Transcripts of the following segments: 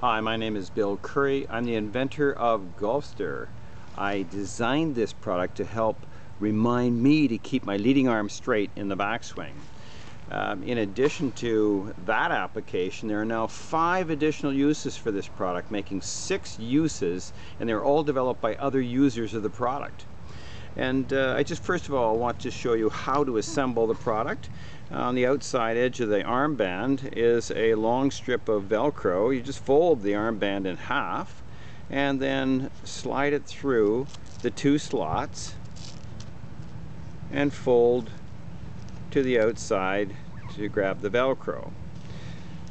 Hi, my name is Bill Curry. I'm the inventor of GOLFSTR. I designed this product to help remind me to keep my leading arm straight in the backswing. In addition to that application, there are now 5 additional uses for this product, making 6 uses, and they're all developed by other users of the product. And I just first of all want to show you how to assemble the product. On the outside edge of the armband is a long strip of Velcro. You just fold the armband in half and then slide it through the 2 slots and fold to the outside to grab the Velcro.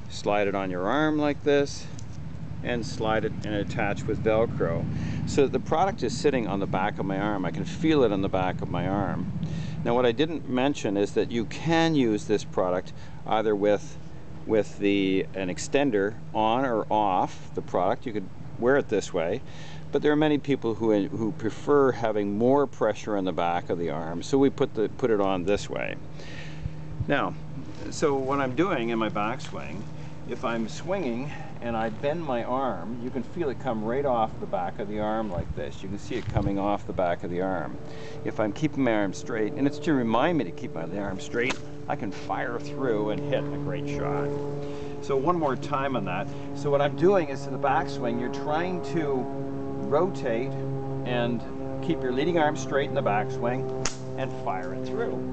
Slide it on your arm like this and slide it and attach with Velcro. So the product is sitting on the back of my arm. I can feel it on the back of my arm. Now what I didn't mention is that you can use this product either with an extender on or off the product. You could wear it this way, but there are many people who prefer having more pressure on the back of the arm, so we put it on this way. Now, so what I'm doing in my backswing, if I'm swinging and I bend my arm, you can feel it come right off the back of the arm like this. You can see it coming off the back of the arm. If I'm keeping my arm straight, and it's to remind me to keep my arm straight, I can fire through and hit a great shot. So one more time on that. So what I'm doing is in the backswing, you're trying to rotate and keep your leading arm straight in the backswing and fire it through.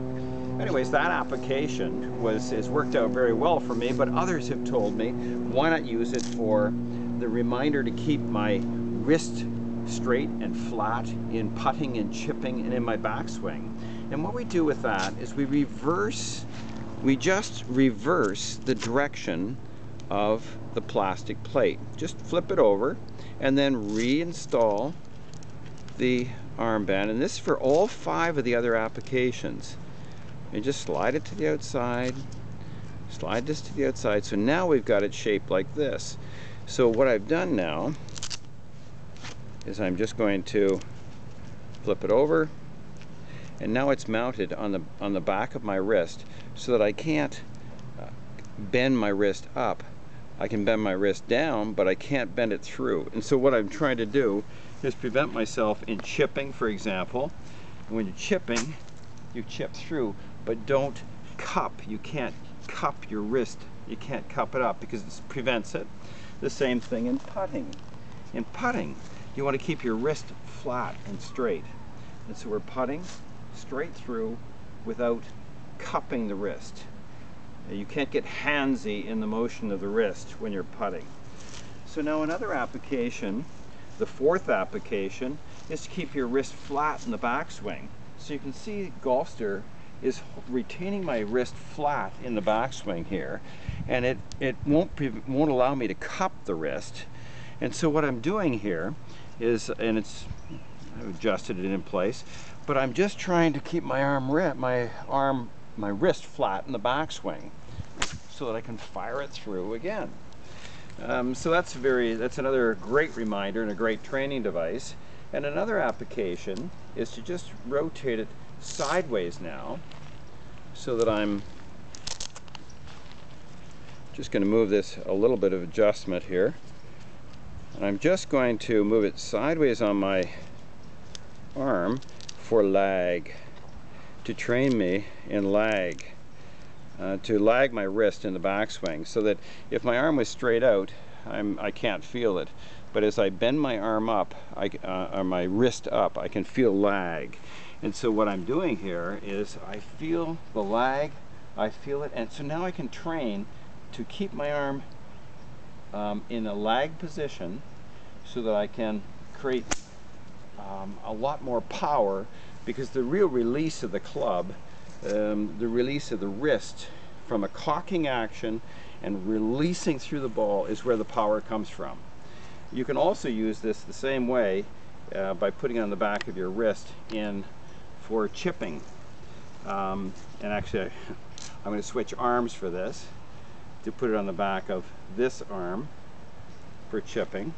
Anyways, that application has worked out very well for me, but others have told me, why not use it for the reminder to keep my wrist straight and flat in putting and chipping and in my backswing. And what we do with that is we just reverse the direction of the plastic plate. Just flip it over and then reinstall the armband. And this is for all 5 of the other applications. And just slide it to the outside, slide this to the outside. So now we've got it shaped like this. So what I've done now is I'm just going to flip it over, and now it's mounted on the back of my wrist so that I can't bend my wrist up. I can bend my wrist down, but I can't bend it through. And so what I'm trying to do is prevent myself in chipping, for example. And when you're chipping, you chip through, but don't cup. You can't cup your wrist. You can't cup it up because it prevents it. The same thing in putting. In putting, you want to keep your wrist flat and straight. And so we're putting straight through without cupping the wrist. You can't get handsy in the motion of the wrist when you're putting. So now another application, the 4th application, is to keep your wrist flat in the backswing. So you can see GOLFSTR is retaining my wrist flat in the backswing here, and it won't allow me to cup the wrist. And so what I'm doing here is, and I've adjusted it in place, but I'm just trying to keep my wrist flat in the backswing so that I can fire it through again. So that's another great reminder and a great training device. And another application is to just rotate it sideways now, so that I'm just going to move this a little bit of adjustment here. And I'm just going to move it sideways on my arm for lag, to train me in lag, to lag my wrist in the backswing, so that if my arm was straight out, I can't feel it. But as I bend my arm up, or my wrist up, I can feel lag. And so what I'm doing here is I feel the lag, I feel it, and so now I can train to keep my arm in a lag position so that I can create a lot more power, because the real release of the club, the release of the wrist from a cocking action and releasing through the ball, is where the power comes from. You can also use this the same way by putting it on the back of your wrist for chipping. And actually, I'm going to switch arms for this, to put it on the back of this arm for chipping.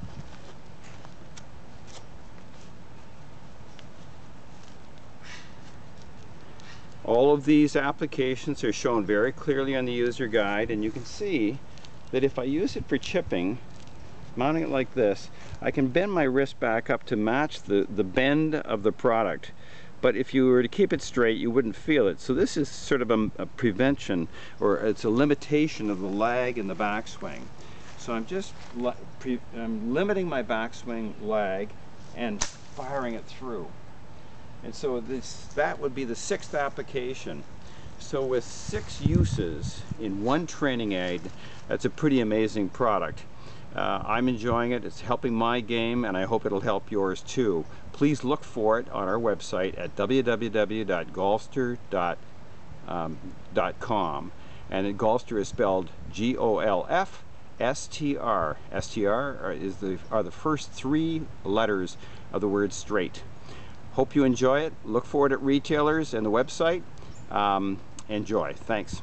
All of these applications are shown very clearly on the user guide, and you can see that if I use it for chipping, mounting it like this, I can bend my wrist back up to match the bend of the product. But if you were to keep it straight, you wouldn't feel it. So this is sort of a prevention, or it's a limitation of the lag in the backswing. So I'm just I'm limiting my backswing lag and firing it through. And so that would be the 6th application. So with 6 uses in one training aid, that's a pretty amazing product. I'm enjoying it. It's helping my game, and I hope it'll help yours too. Please look for it on our website at www.golfstr.com. And GOLFSTR is spelled G-O-L-F-S-T-R. STR are the first 3 letters of the word straight. Hope you enjoy it. Look for it at retailers and the website. Enjoy. Thanks.